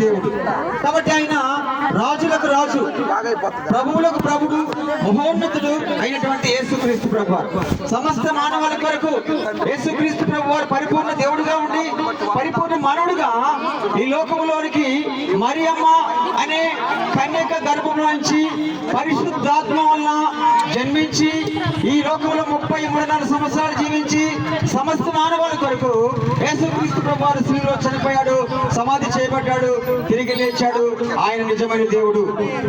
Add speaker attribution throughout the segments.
Speaker 1: దేవుడు కాబట్టి ఆయన రాజులకు రాజు, ప్రభువులకు ప్రభుడు, మహోన్నతుడు అయినటువంటి యేసుక్రీస్తు ప్రభువారు సమస్త మానవాళి కొరకు యేసుక్రీస్తు ప్రభువారు పరిపూర్ణ దేవుడుగా ఉండి పరిపూర్ణ మానవుడుగా ఈ లోకంలోనికి మరియమ్మ అనే కన్యక గర్భంలోంచి పరిశుద్ధాత్మ వలన జన్మించి ఈ లోకంలో 33 సంవత్సరాలు జీవించి సమస్త మానవాళి కొరకు యేసుక్రీస్తు ప్రభువారు శిలువలో చనిపోయాడు, సమాధి చేయబడ్డాడు, తిరిగి లేచాడు. ఆయన నిజమైన దేవుడు.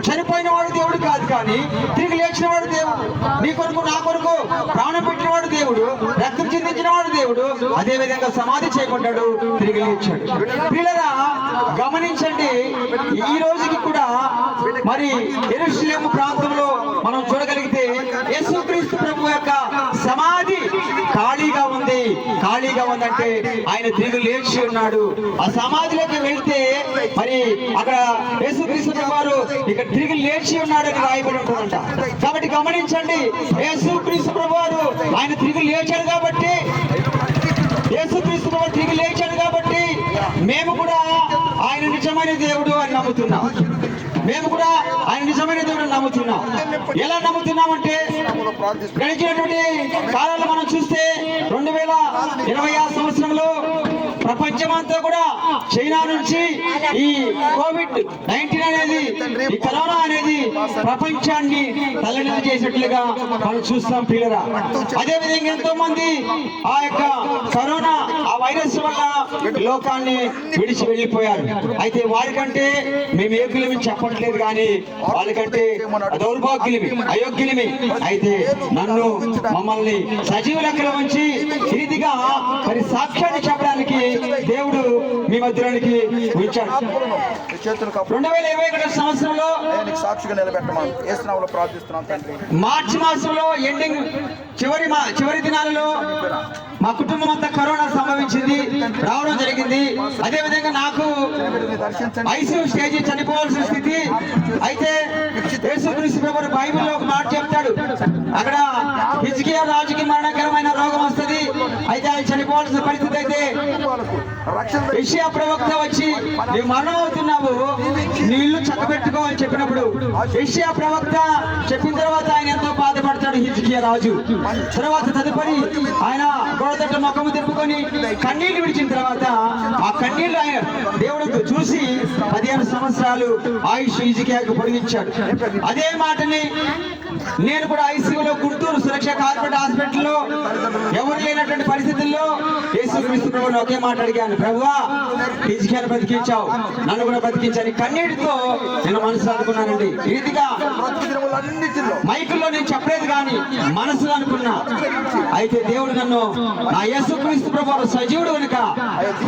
Speaker 1: చనిపోయిన వాడు దేవుడు కాదు, కానీ తిరిగి లేచిన వాడు దేవుడు. నీ కొరకు నా కొరకు ప్రాణం పెట్టిన వాడు దేవుడు, రక్తం చిందించిన వాడు దేవుడు. అదే విధంగా సమాధి చేయబడ్డాడు, తిరిగి లేచాడు. పిల్లరా గమనించండి, ఈ రోజుకి కూడా మరి యెరూషలేము ప్రాంతంలో మనం చూడగలిగితే యేసుక్రీస్తు ప్రభు యొక్క సమాధి ఖాళీగా ఉంది. ఖాళీగా ఉందంటే ఆయన తిరిగి లేచి ఉన్నాడు. ఆ సమాధిలోకి వెళ్తే మరి అక్కడ యేసుక్రీస్తు వారు ఇక్కడ తిరిగి లేచి ఉన్నాడని రాయబడి ఉంటుందంట. కాబట్టి గమనించండి, యేసుక్రీస్తు ప్రభు వారు ఆయన తిరిగి లేచాడు కాబట్టి, యేసుక్రీస్తు ప్రభు తిరిగి లేచాడు కాబట్టి మేము కూడా ఆయన నిజమైన దేవుడు అని నమ్ముతున్నాం. మేము కూడా ఆయన నిజమైన దేవుడు నమ్ముతున్నాం. ఎలా నమ్ముతున్నామంటే గడిచినటువంటి కాలాల్లో మనం చూస్తే 2020 సంవత్సరంలో ప్రపంచమంతా కూడా చైనా నుంచి ఈ COVID-19 అనేది, ఈ కరోనా అనేది ప్రపంచాన్ని తల్లడిల్లు చేసినట్లుగా మనం చూస్తాం పిల్లరా. అదే విధంగా ఎంతో మంది ఆ యొక్క కరోనా ఆ వైరస్ వల్ల లోకాన్ని విడిచి వెళ్ళిపోయారు. అయితే వారికంటే మేము యోగ్యులమి చెప్పట్లేదు, కానీ వాళ్ళకంటే దౌర్భాగ్యులమి, అయోగ్యులమి. అయితే నన్ను మమ్మల్ని సజీవ లెక్కల ఉంచి ఇదిగా మరి సాక్ష్యాన్ని చెప్పడానికి దేవుడు మీ మధ్యలోనికి ఉంచాడు. 2021 సంవత్సరంలో
Speaker 2: సాక్షిగా నిలబెట్టమని యేసునామములో ప్రార్థిస్తున్నాం తండ్రి.
Speaker 1: మార్చి మాసంలో ఎండింగ్ చివరి దినాలలో మా కుటుంబం అంతా కరోనా సంభవించింది, రావడం జరిగింది. అదే విధంగా నాకు ఐసీయూ స్టేజ్ చనిపోవాల్సిన స్థితి. అయితే యేసుక్రీస్తు ప్రభువు బైబిల్లో ఒక మాట చెప్తాడు, అక్కడ హిజ్కియా రాజుకి మరణకరమైన రోగం వస్తుంది, అయితే ఆయన చనిపోవాల్సిన పరిస్థితి. అయితే యెషయా ప్రవక్త వచ్చి నీవు మరణం అవుతున్నావు, నీ ఇల్లు చక్కబెట్టుకో అని చెప్పినప్పుడు యెషయా ప్రవక్త చెప్పిన తర్వాత ఆయన ఎంతో బాధపడతాడు హిజ్కియా రాజు. తర్వాత తదుపరి ఆయన గోడతట్టు ముఖము తిప్పుకొని కన్నీళ్లు విడిచిన తర్వాత ఆ కన్నీళ్లు ఆయన దేవుడు చూసి 15 సంవత్సరాలు ఆయుష్ హిజ్కియాకు పొడిగించాడు. అదే మాటని నేను కూడా ఐసీయూలో గుంటూరు సురక్ష కార్పొరేట్ హాస్పిటల్లో ఎవరు లేనటువంటి పరిస్థితుల్లో యేసుక్రీస్తు ప్రభువుని ఒకే మాట అడిగాను, ప్రభువా హిజ్కియాను బ్రతికించావు, నన్ను కూడా బ్రతికించాను. కన్నీటితో నేను మనసు అనుకున్నానండి. ఈ రీతిగా మైకుల్లో నేను చెప్పలేదు, కానీ మనసులో అనుకున్నా. అయితే దేవుడు నన్ను నా యేసుక్రీస్తు ప్రభువు సజీవుడు కనుక,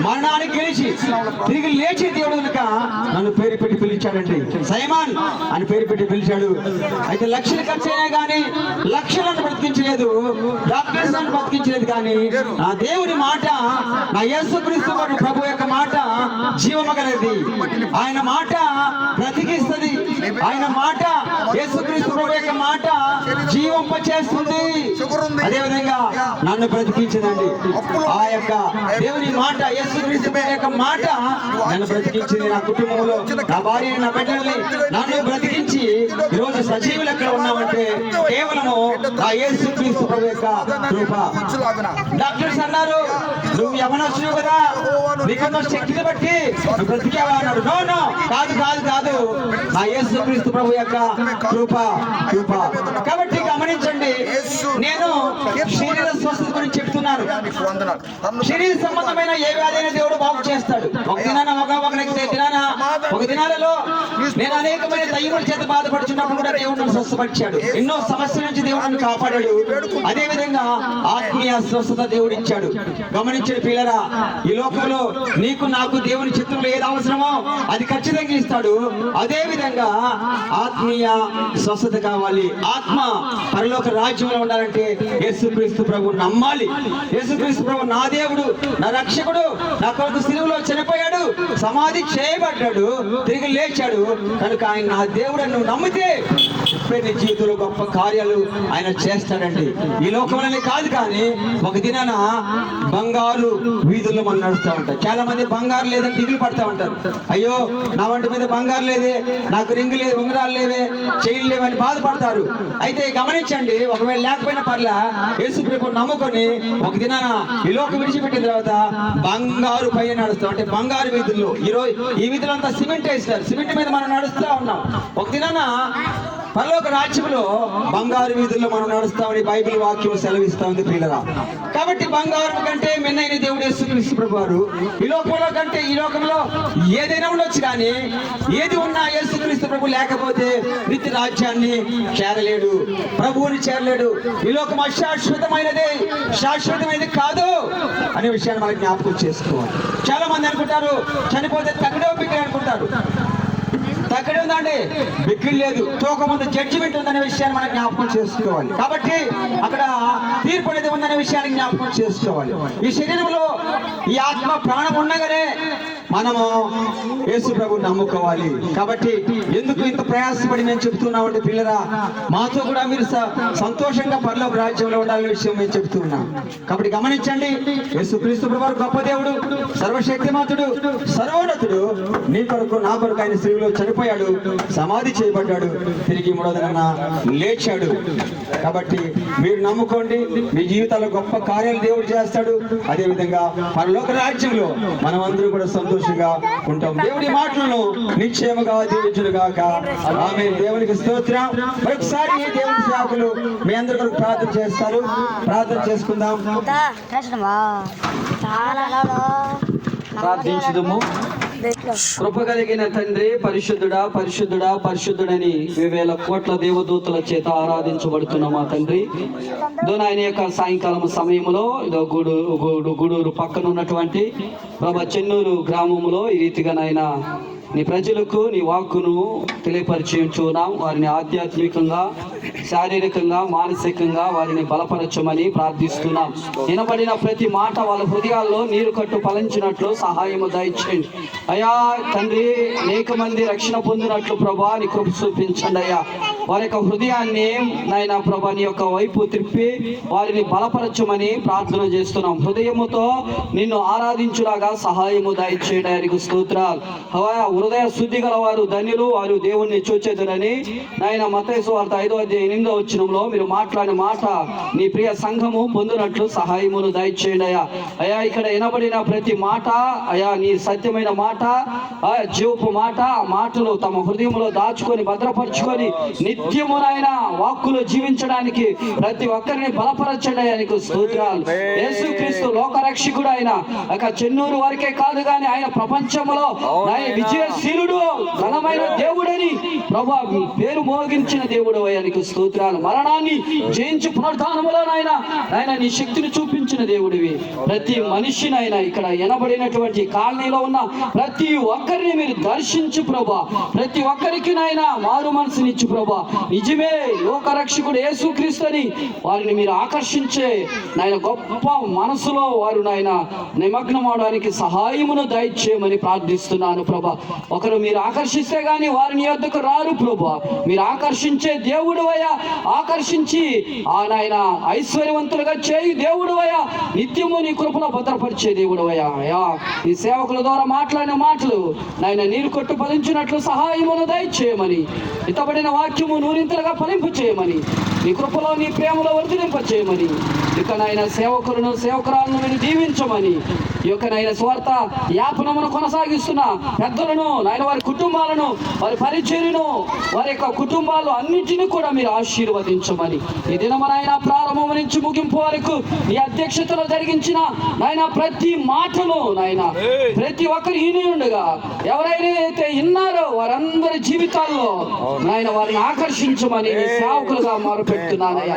Speaker 1: మరణానికి గెలిచి తిరిగి లేచి దేవుడు కనుక నన్ను పేరు పెట్టి పిలిచాడండి. సైమాన్ అని పేరు పెట్టి పిలిచాడు. అయితే లక్షలు ఖర్చు అయినా కానీ లక్షలను బ్రతికించలేదు, డాక్టర్స్ నన్ను బ్రతికించలేదు, కానీ నా దేవుని మాట, నా యేసుక్రీస్తు ప్రభు యొక్క మాట జీవమగలది. ఆయన మాట బ్రతికిస్తుంది. ఆయన మాట, యేసుక్రీస్తు ప్రభు యొక్క మాట జీవింపచేస్తుంది. అదే విధంగా నన్ను బ్రతికించిందండి. ఆ యొక్క దేవుని మాట, యేసుక్రీస్తు యొక్క మాట నన్ను బ్రతికించింది. నా కుటుంబంలో నా భార్య, నా బిడ్డల్ని నన్ను బ్రతికించి ఈరోజు సజీవులు ఎక్కడ ఉన్నామంటే కేవలము ఆ యేసుక్రీస్తు ప్రభు యొక్క కృప. డాక్టర్స్ అన్నారు, నువ్వు యవనస్తుడు కదా, నీకున్న శక్తిని బట్టి నువ్వు బ్రతికావా అన్నాడు. నో నో, కాదు కాదు కాదు, ఆ యేసుక్రీస్తు ప్రభు యొక్క కృప. కాబట్టి గమనించండి, నేను శరీర స్వస్థత గురించి చెప్తున్నాను. శరీర సంబంధమైన ఏ వ్యాధి దేవుడు బాగు చేస్తాడు. ఒక దినాలలో నేను అనేకమైన దయ్యముల చేత బాధపడుచున్నప్పుడు కూడా దేవుడు నన్ను స్వస్థపరిచాడు. ఎన్నో సమస్యల నుంచి దేవుడు నన్ను కాపాడాడు. అదే విధంగా ఆత్మీయ స్వస్థత దేవుడు ఇచ్చాడు. గమనించిన పిల్లరా, ఈ లోకంలో నీకు నాకు దేవుని చిత్రంలో ఏది అవసరమో అది ఖచ్చితంగా ఇస్తాడు. అదే విధంగా ఆత్మీయ స్వస్థత కావాలి. ఆత్మ పరలోక రాజ్యంలో ఉండాలంటే యేసుక్రీస్తు ప్రభు నమ్మాలి. యేసుక్రీస్తు ప్రభు నా దేవుడు, నా రక్షకుడు, నా కొరకు సిలువలో చనిపోయాడు, సమాధి చేయబడ్డాడు, తిరిగి లేచాడు కనుక ఆయన నా దేవుడు నువ్వు నమ్మితే ఇప్పుడే నీ జీవితంలో గొప్ప కార్యాలు ఆయన చేస్తాడండి. ఈ లోకంలోనే కాదు కానీ ఒక దినాన బంగారు వీధుల్లో మనం నడుస్తూ ఉంటాం. చాలా మంది బంగారు లేదని దిగులు పడతా ఉంటారు. అయ్యో నా వంటి మీద బంగారు లేదే, నాకు రింగు లేదు, ఉంగరాలు లేవే, చైన్లు లేవని బాధపడతారు. అయితే గమనించండి, ఒకవేళ లేకపోయినా పర్లా యేసు ప్రభువుని నమ్ముకొని ఒక దినాన ఈ లోకం విడిచిపెట్టిన తర్వాత బంగారు పైన నడుస్తాం. అంటే బంగారు వీధుల్లో ఈరోజు ఈ వీధులు అంతా సిమెంట్ వేస్తారు. సిమెంట్ మీద మనం నడుస్తూ ఉన్నాం. ఒక దినాన పరలోక రాజ్యంలో బంగారు వీధుల్లో మనం నడుస్తామని బైబిల్ వాక్యం సెలవిస్తా ఉంది ప్రియులరా. కాబట్టి బంగారం కంటే మిన్నైన దేవుడు యేసుక్రీస్తు ప్రభువారు ఈ లోకంలో కంటే ఈ లోకంలో ఏదైనా ఉండొచ్చు కానీ ఏది ఉన్నా యేసుక్రీస్తు ప్రభు లేకపోతే నిత్య రాజ్యాన్ని చేరలేడు, ప్రభువుని చేరలేడు. ఈ లోకం అశాశ్వతమైనదే, శాశ్వతమైనది కాదు అనే విషయాన్ని మనకి జ్ఞాపకం చేసుకోవాలి. చాలా మంది అనుకుంటారు చనిపోతే తగ్గడే బిక్కిడి అనుకుంటారు. తగ్గడే ఉందండి, బిక్కిడి లేదు. తోక ముందు జడ్జిమెంట్ ఉందనే విషయాన్ని మనం జ్ఞాపకం చేసుకోవాలి. కాబట్టి అక్కడ తీర్పు అనేది ఉందనే విషయాన్ని జ్ఞాపకం చేసుకోవాలి. ఈ శరీరంలో ఈ ఆత్మ ప్రాణం ఉండగానే మనము యేసు ప్రభువుని నమ్ముకోవాలి. కాబట్టి ఎందుకు ఇంత ప్రయాసపడి మేము చెప్తున్నామంటే పిల్లరా, మాతో కూడా మీరు సంతోషంగా పరలోక రాజ్యంలో ఉండాలనే విషయం మేము చెప్తున్నాం. కాబట్టి గమనించండి, యేసుక్రీస్తు ప్రభువు గొప్ప దేవుడు, సర్వశక్తిమంతుడు, సర్వోన్నతుడు. నీ కొరకు నా కొరకు ఆయన శిలువలో చనిపోయాడు, సమాధి చేయబడ్డాడు, తిరిగి మూడో దినాన లేచాడు. కాబట్టి మీరు నమ్ముకోండి, మీ జీవితాల్లో గొప్ప కార్యాలు దేవుడు చేస్తాడు. అదేవిధంగా పరలోక రాజ్యంలో మనం అందరూ కూడా సంతోషంగా ఉంటాం. దేవుడి మాటలను నిశ్చయముగా దీవించును గాక. ఆమేన్. దేవునికి స్తోత్రం. మరొకసారి దేవుని సేవకులు మీ అందరి కొరకు ప్రార్థన చేస్తారు. ప్రార్థన చేసుకుందాం.
Speaker 3: ప్రార్థించుదుము. కృప కలిగిన తండ్రి, పరిశుద్ధుడా పరిశుద్ధుడా పరిశుద్ధుడని 1000 కోట్ల దేవదూతల చేత ఆరాధించబడుతున్న మా తండ్రి, ఆయన యొక్క సాయంకాలం సమయంలో ఇదో గూడూరు పక్కన ఉన్నటువంటి చెన్నూరు గ్రామంలో ఈ రీతిగా నాయన నీ ప్రజలకు నీ వాక్కును తెలియపరిచున్నాం. వారిని ఆధ్యాత్మికంగా, శారీరకంగా, మానసికంగా వారిని బలపరచమని ప్రార్థిస్తున్నాం. వినబడిన ప్రతి మాట వాళ్ళ హృదయాల్లో నీరు కట్టు ఫలించినట్లు సహాయము దయచేయండి అయ్యా తండ్రి. అనేక మంది రక్షణ పొందినట్లు ప్రభా నీ కృప చూపించండి అయ్యా. వారి యొక్క హృదయాన్ని నాయన ప్రభా నీ యొక్క వైపు త్రిప్పి వారిని బలపరచమని ప్రార్థన చేస్తున్నాం. హృదయముతో నిన్ను ఆరాధించులాగా సహాయము దయచేయండి. ఆయనకు స్తోత్రాలు. హృదయ శుద్ధి గల వారు ధన్యులు, వారు దేవుణ్ణి చూచేదరని నాయన మత్తయి సువార్త 5:8 మీరు మాట్లాడిన మాట నీ ప్రియ సంఘము పొందినట్లు సహాయమును దయచేయండి అయ్యా. అయ్యా ఇక్కడ వినబడిన ప్రతి మాట అయ్యా నీ సత్యమైన మాట, జీవపు మాట, మాటలు తమ హృదయంలో దాచుకొని భద్రపరచుకొని నిత్యమునైనా వాక్కులో జీవించడానికి ప్రతి ఒక్కరిని బలపరచండి. ఆయనకు స్తోత్రాలు. యేసుక్రీస్తు లోకరక్షకుడు. ఆయన చెన్నూరు వరకే కాదు కానీ ఆయన ప్రపంచంలో విజయశీలుడు, ఘనమైన దేవుడని ప్రభా పేరు మోగించిన దేవుడు. ఆయనకు స్తోత్రాలు. మరణాన్ని జయించి పునరుద్ధానములో ఆయన నీ శక్తిని చూపించిన దేవుడివి. ప్రతి మనిషినైనా ఇక్కడ ఎనబడినటువంటి కాలనీలో ఉన్న ప్రతి ఒక్కరిని మీరు దర్శించు ప్రభా. ప్రతి ఒక్కరికి నాయన మారు మనసునిచ్చు ప్రభా. నిజమే లోకరక్షకుడు యేసుక్రీస్తు అని వారిని మీరు ఆకర్షించే నాయన గొప్ప మనసులో వారు నాయన నిమగ్నం అవడానికి సహాయమును దయచేయమని ప్రార్థిస్తున్నాను ప్రభా. ఒకరు మీరు ఆకర్షిస్తే గాని వారిని యొద్దకు రారు ప్రభా. మీరు ఆకర్షించే దేవుడు అయ్యా. ఆకర్షించి ఆ నాయన ఐశ్వర్యవంతులుగా చేయి దేవుడు అయ్యా. నిత్యము నీ కృపలో భద్రపరిచే దేవుడు అయ్యా. అయ్యా ఈ సేవకుల ద్వారా మాట్లాడిన మాటలు నాయన నీరు కొట్టు ఫలించినట్లు సహాయమును దయచేయమని, ఇతబడిన వాక్యము నూరింతలుగా ఫలింపు చేయమని, నీ కృపలో నీ ప్రేమలో వర్ధిలింప చేయమని, ఇక నాయన సేవకులను సేవకురాలను మీరు దీవించమని, ఈ యొక్క నాయన స్వార్థ యాపనమును కొనసాగిస్తున్న పెద్దలను నాయన వారి కుటుంబాలను, వారి పరిచర్యను, వారి యొక్క కుటుంబాలు అన్నింటినీ కూడా మీరు ఆశీర్వదించమని, ఈ దినము నాయన ప్రారంభం నుంచి ముగింపు వరకు ఈ అధ్యక్షతలో జరిగించిన నాయన ప్రతి మాటను నాయన ప్రతి ఒక్కరు ఈనియుండగా ఎవరైనా అయితే విన్నారో వారందరి జీవితాల్లో నాయన వారిని ఆకర్షించమని సేవకులుగా మొరపెడుతున్నానయ్యా.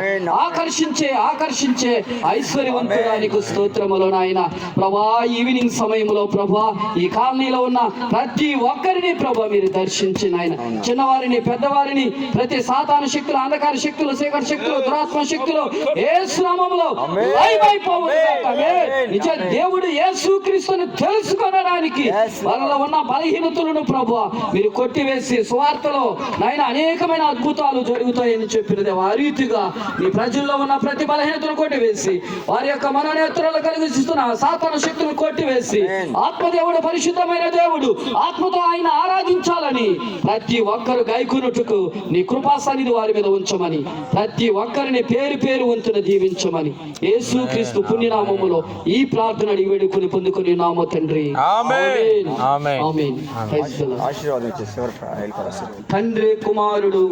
Speaker 3: ఆకర్షించే ఐశ్వర్యవంతుడానికి స్తోత్రములు నాయన ప్రభా. ఈవినింగ్ సమయంలో ప్రభా ఈ కాలనీలో ఉన్న ప్రతి ఒక్కరిని ప్రభా మీరు దర్శించి నాయన చిన్నవారిని పెద్దవారిని ప్రతి సాతాను శక్తులు అంధకార శక్తులు చీకటి శక్తులు దురాత్మ శక్తులు యేసు నామములో లైవ్ అయిపోవును గాక. ఆమేన్. నిజ దేవుడు యేసుక్రీస్తుని తెలుసుకొనడానికి వాళ్ళలో ఉన్న బలహీనతలను ప్రభువా మీరు కొట్టివేసి సువార్తలో నాయన అనేకమైన అద్భుతాలు జరుగుతాయని చెప్పినది ఆ రీతిగా నీ ప్రజల్లో ఉన్న ప్రతి బలహీనతను కొట్టివేసి వారి యొక్క మనోనేత్రాలు కలిగిస్తున్న సాతాను శక్తులను కొట్టివేసి ఆత్మదేవుడు పరిశుద్ధమైన దేవుడు ఆత్మతో ఆయన ఆరాధించాలని ప్రతి ఒక్కరు గాయకునుటకు నీ కృపా సన్నిధి వారి మీద ఉంచమని ప్రతి ఒక్కరిని పేరు పేరు వంతున దీవించమని యేసుక్రీస్తు పుణ్యనామములో ఈ ప్రార్థన అడిగి వేడుకొని పొందుకొని నామ తండ్రి
Speaker 4: amen.
Speaker 3: Amen.
Speaker 4: Amen.
Speaker 3: Amen. Praise the lord.
Speaker 2: ఆశీర్వాదం ఇచ్చేసి చివరి
Speaker 3: తండ్రి కుమారుడు